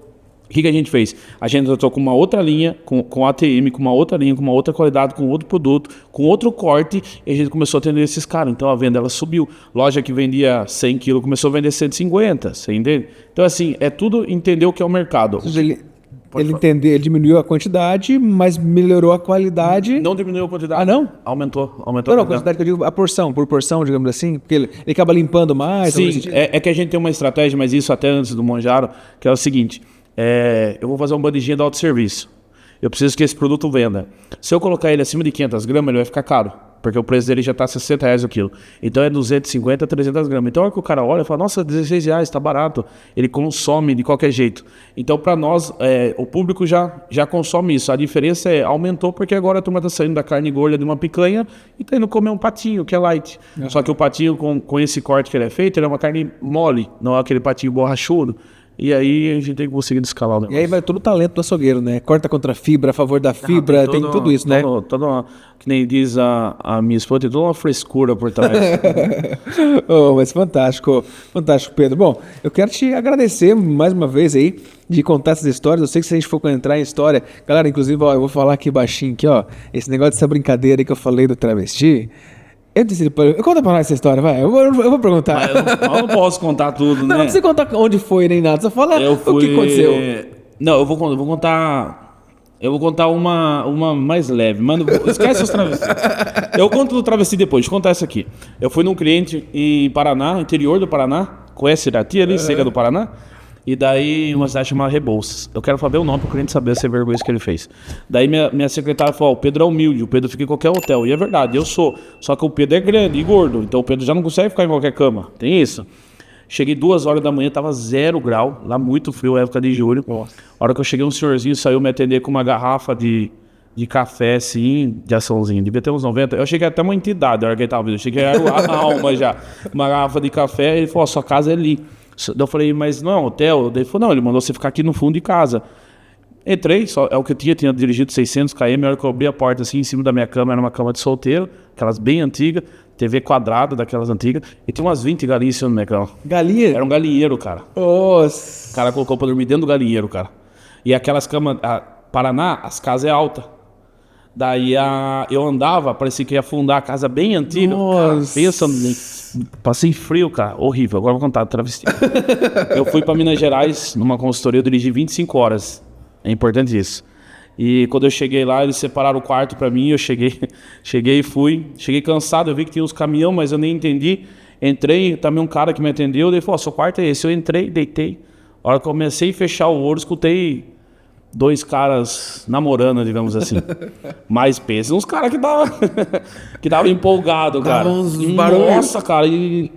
O que a gente fez? A gente entrou com uma outra linha, com ATM, com uma outra linha, com uma outra qualidade, com outro produto, com outro corte, e a gente começou a atender esses caras. Então a venda ela subiu. Loja que vendia 100 quilos começou a vender 150, você entende? Então assim, é tudo entender o que é o mercado. Ele diminuiu a quantidade, mas melhorou a qualidade. Não diminuiu a quantidade. Ah, não? Aumentou Não, a quantidade que eu digo, a porção, por porção, digamos assim, porque ele acaba limpando mais. Sim, é que a gente tem uma estratégia, mas isso até antes do Monjaro, que é o seguinte: eu vou fazer um bandejinha de autosserviço. Eu preciso que esse produto venda. Se eu colocar ele acima de 500 gramas, ele vai ficar caro, porque o preço dele já está R$60 o quilo. Então é 250 a 300 gramas. Então a hora que o cara olha e fala: nossa, R$16, está barato. Ele consome de qualquer jeito. Então para nós, o público já consome isso. A diferença aumentou porque agora a turma está saindo da carne gorda de uma picanha e está indo comer um patinho, que é light. Uhum. Só que o patinho, com esse corte que ele é feito, ele é uma carne mole, não é aquele patinho borrachudo. E aí a gente tem que conseguir descalar o negócio. E aí vai todo o talento do açougueiro, né? Corta contra a fibra, a favor da fibra, tem tudo isso, né? Que nem diz a minha esposa, tem toda uma frescura por trás. Mas fantástico, fantástico, Pedro. Bom, eu quero te agradecer mais uma vez aí de contar essas histórias. Eu sei que se a gente for entrar em história... Galera, inclusive, eu vou falar aqui baixinho, aqui, ó. Esse negócio dessa brincadeira aí que eu falei do travesti... Conta pra nós essa história, vai. Eu vou perguntar. Eu não posso contar tudo, né? Não precisa contar onde foi nem nada, só fala o que aconteceu. Não, eu vou contar. Eu vou contar uma mais leve. Mano, esquece os travestis. Eu conto do travesti depois, deixa eu contar essa aqui. Eu fui num cliente em Paraná, interior do Paraná. Conhece Irati ali, Cega do Paraná? E daí uma cidade chamada Rebouças. Eu quero saber o nome para o cliente saber se é vergonha que ele fez. Daí minha secretária falou, o Pedro é humilde, o Pedro fica em qualquer hotel. E é verdade, eu sou. Só que o Pedro é grande e gordo, então o Pedro já não consegue ficar em qualquer cama. Tem isso. Cheguei 2 horas da manhã, tava 0 grau, lá muito frio, época de julho. Nossa. A hora que eu cheguei, um senhorzinho saiu me atender com uma garrafa de café, assim, de açãozinho. Devia ter uns 90. Eu cheguei até uma entidade, a hora que ele tava vindo. Eu cheguei a alma já. Uma garrafa de café, ele falou, sua casa é ali. Eu falei, mas não é um hotel? Ele falou, não, ele mandou você ficar aqui no fundo de casa. Entrei, só, é o que eu tinha dirigido 600 km, a hora que eu abri a porta assim, em cima da minha cama, era uma cama de solteiro, aquelas bem antigas, TV quadrada daquelas antigas, e tinha umas 20 galinhas no minha cama. Galinha? Era um galinheiro, cara. Nossa. O cara colocou pra dormir dentro do galinheiro, cara. E aquelas camas, Paraná, as casas é alta. Daí eu andava, parecia que ia afundar a casa bem antiga. Nossa. Pensa, passei frio, cara. Horrível. Agora eu vou contar do travesti. Eu fui pra Minas Gerais, numa consultoria, eu dirigi 25 horas. É importante isso. E quando eu cheguei lá, eles separaram o quarto pra mim, eu cheguei e fui. Cheguei cansado, eu vi que tinha uns caminhão, mas eu nem entendi. Entrei, também um cara que me atendeu, ele falou, seu quarto é esse. Eu entrei, deitei. A hora que eu comecei a fechar o olho, escutei 2 caras namorando, digamos assim. Mas pensa uns caras que tava empolgado, cara. Dava uns barulhos. Nossa, cara, e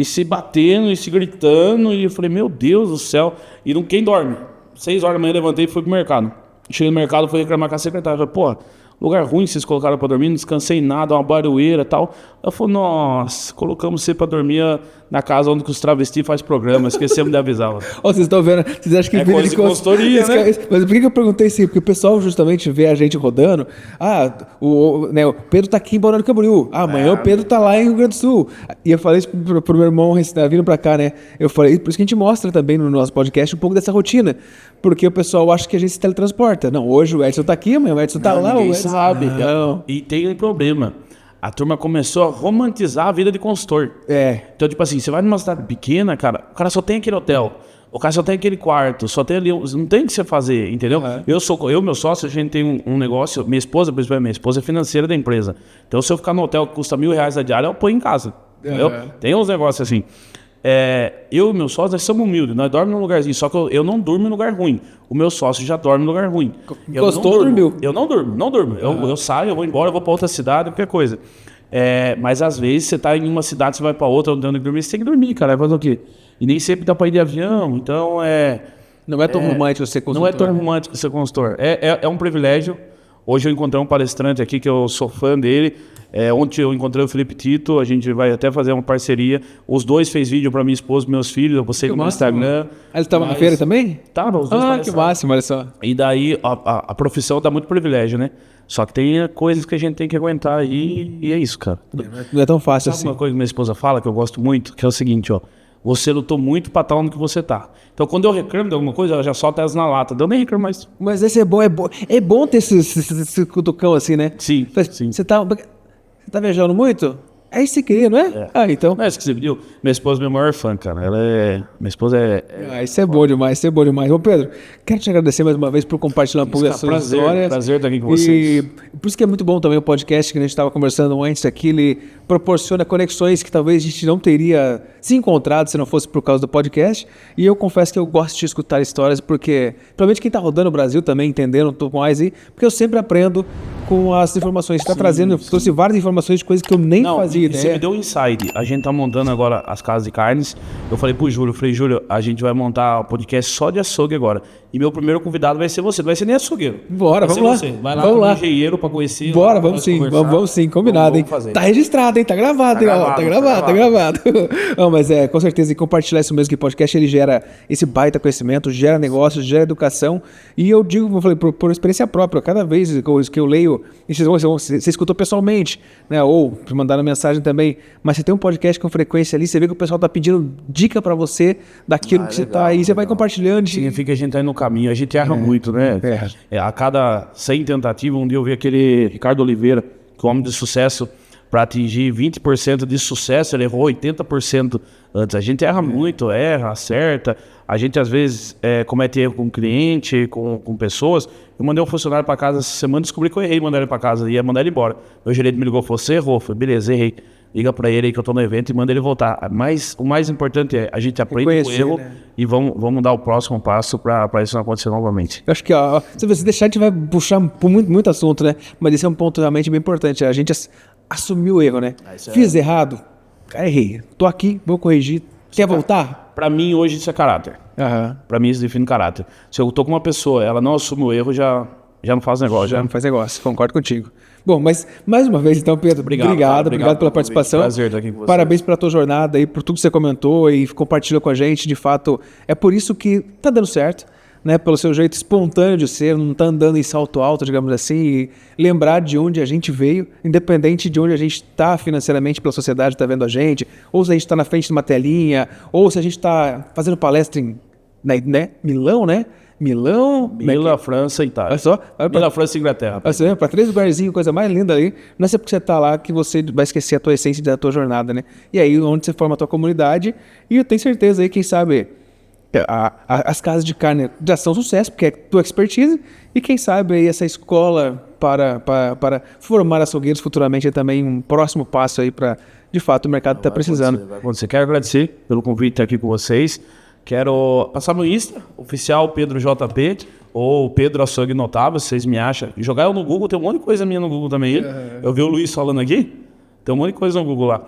se batendo, e se gritando, e eu falei, meu Deus do céu. E não, quem dorme? 6 horas da manhã, levantei e fui pro mercado. Cheguei no mercado, fui reclamar com a secretária. Falei, pô, lugar ruim vocês colocaram pra dormir, não descansei nada, uma barulheira e tal. Ela falou, nossa, colocamos você pra dormir na casa onde os travestis fazem programa, esquecemos de avisar. Vocês estão vendo, vocês acham que é coisa de consultoria, né? Mas por que eu perguntei isso? Porque o pessoal justamente vê a gente rodando. O Pedro tá aqui em Balneário Camboriú. Amanhã o Pedro tá lá em Rio Grande do Sul. E eu falei isso pro meu irmão vindo pra cá, né? Eu falei, por isso que a gente mostra também no nosso podcast um pouco dessa rotina. Porque o pessoal acha que a gente se teletransporta. Não, hoje o Edson tá aqui, amanhã o Edson tá lá. Ninguém sabe. Não. E tem um problema. A turma começou a romantizar a vida de consultor. Então, tipo assim, você vai numa cidade pequena, cara, o cara só tem aquele hotel, o cara só tem aquele quarto, só tem ali, não tem o que você fazer, entendeu? Eu, meu sócio, a gente tem um negócio, minha esposa, principalmente, minha esposa é financeira da empresa. Então, se eu ficar no hotel que custa R$1.000 a diária, eu ponho em casa, entendeu? Tem uns negócios assim. Eu e meu sócio, nós somos humildes, nós dormimos num lugarzinho, só que eu não durmo em lugar ruim. O meu sócio já dorme em lugar ruim. Dormiu? Eu não durmo. Eu saio, eu vou embora, eu vou pra outra cidade, qualquer coisa. Mas às vezes você tá em uma cidade, você vai pra outra, não tem onde dormir, você tem que dormir, cara. Vai fazer o quê? E nem sempre dá pra ir de avião, então Não é tão romântico ser consultor. Não é tão romântico ser consultor. É um privilégio. Hoje eu encontrei um palestrante aqui que eu sou fã dele. Ontem eu encontrei o Felipe Tito, a gente vai até fazer uma parceria. Os dois fez vídeo para minha esposa e meus filhos, eu postei no Instagram. Eles estavam na feira também? Tava, os dois. Que máximo, olha só. E daí a profissão dá muito privilégio, né? Só que tem coisas que a gente tem que aguentar aí e é isso, cara. Não é tão fácil assim. Uma coisa que minha esposa fala, que eu gosto muito, que é o seguinte, ó. Você lutou muito pra estar onde que você tá. Então, quando eu reclamo de alguma coisa, ela já solta elas na lata. Eu nem reclamo mais. Mas esse é bom. É bom ter esse cutucão assim, né? Sim. Você tá viajando muito? É isso que você queria, não é? Então. Não é isso que você viu? Minha esposa é minha maior fã, cara. Minha esposa isso é bom demais, isso é bom demais. Ô, Pedro, quero te agradecer mais uma vez por compartilhar um pouco da sua história. Prazer estar aqui com vocês. E por isso que é muito bom também o podcast que a gente estava conversando antes aqui. Ele proporciona conexões que talvez a gente não teria se encontrado se não fosse por causa do podcast. E eu confesso que eu gosto de escutar histórias porque, principalmente quem está rodando o Brasil também, entendendo um pouco mais aí, porque eu sempre aprendo com as informações que está trazendo. Eu trouxe várias informações de coisas que eu nem fazia ideia. Você me deu um insight. A gente tá montando agora as casas de carnes. Eu falei pro Júlio, Júlio, a gente vai montar um podcast só de açougue agora. E meu primeiro convidado vai ser você, não vai ser nem açougueiro. Bora, vamos lá. Você. Vai lá com o engenheiro pra conhecer. Bora, vamos sim, combinado, hein? Tá registrado, hein? Tá gravado, hein? Tá gravado. Não, mas com certeza, e compartilhar isso mesmo, que podcast ele gera esse baita conhecimento, gera negócios, gera educação. E eu digo, como eu falei, por experiência própria, cada vez que eu leio, você escutou pessoalmente, né? Ou mandaram mensagem também, mas você tem um podcast com frequência ali, você vê que o pessoal tá pedindo dica pra você daquilo que você tá aí, você vai compartilhando. Significa que a gente tá indo no caminho, a gente erra muito, né? A cada 100 tentativas, um dia eu vi aquele Ricardo Oliveira, que é um homem de sucesso, para atingir 20% de sucesso, ele errou 80% antes. A gente erra muito, acerta. A gente, às vezes, comete erro com cliente, com pessoas. Eu mandei um funcionário para casa essa semana, descobri que eu errei, mandar ele para casa, ia mandar ele embora. Meu gerente me ligou e falou, você errou? Eu falei, beleza, errei. Liga para ele aí que eu tô no evento e manda ele voltar. Mas o mais importante é a gente aprende com o erro, né? E vamos dar o próximo passo para isso não acontecer novamente. Eu acho que, se você deixar, a gente vai puxar por muito assunto, né? Mas esse é um ponto realmente bem importante. A gente assumir o erro, né? Fiz errado, errei. Tô aqui, vou corrigir. Quer voltar? Para mim, hoje, isso é caráter. Para mim, isso define caráter. Se eu tô com uma pessoa, ela não assume o erro, já não faz negócio. Já não faz negócio, concordo contigo. Bom, mas mais uma vez, então, Pedro, obrigado pela participação. Prazer estar aqui com você. Parabéns pela tua jornada e por tudo que você comentou e compartilhou com a gente. De fato, é por isso que tá dando certo, né? Pelo seu jeito espontâneo de ser, não tá andando em salto alto, digamos assim, e lembrar de onde a gente veio, independente de onde a gente está financeiramente pela sociedade, está vendo a gente, ou se a gente está na frente de uma telinha, ou se a gente está fazendo palestra em Milão, né? Milão, França e Itália. Olha só. Milão, França e Inglaterra. Para 3 lugarzinhos, coisa mais linda ali. Não é sempre que você tá lá que você vai esquecer a tua essência da tua jornada, né? E aí, onde você forma a tua comunidade. E eu tenho certeza aí, quem sabe, as casas de carne já são sucesso, porque é tua expertise. E quem sabe aí essa escola para formar açougueiros futuramente é também um próximo passo aí para, de fato, o mercado está precisando. Vai acontecer. Quero agradecer pelo convite de estar aqui com vocês. Quero passar no Insta, oficial Pedro JP, ou Pedro Açougue Notável, vocês me acham. Jogar eu no Google, tem um monte de coisa minha no Google também. Eu vi o Luiz falando aqui, tem um monte de coisa no Google lá.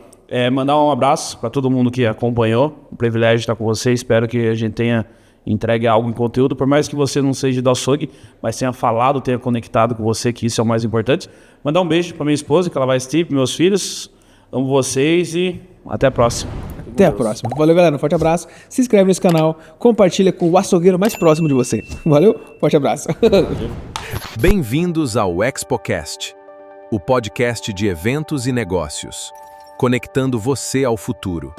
Mandar um abraço para todo mundo que acompanhou. Um privilégio estar com vocês. Espero que a gente tenha entregue algo em conteúdo, por mais que você não seja do açougue, mas tenha falado, tenha conectado com você, que isso é o mais importante. Mandar um beijo para minha esposa, que ela vai assistir, para meus filhos. Amo vocês e até a próxima. Até a próxima. Valeu, galera. Um forte abraço. Se inscreve nesse canal. Compartilha com o açougueiro mais próximo de você. Valeu? Forte abraço. Bem-vindos ao ExpoCast, o podcast de eventos e negócios, conectando você ao futuro.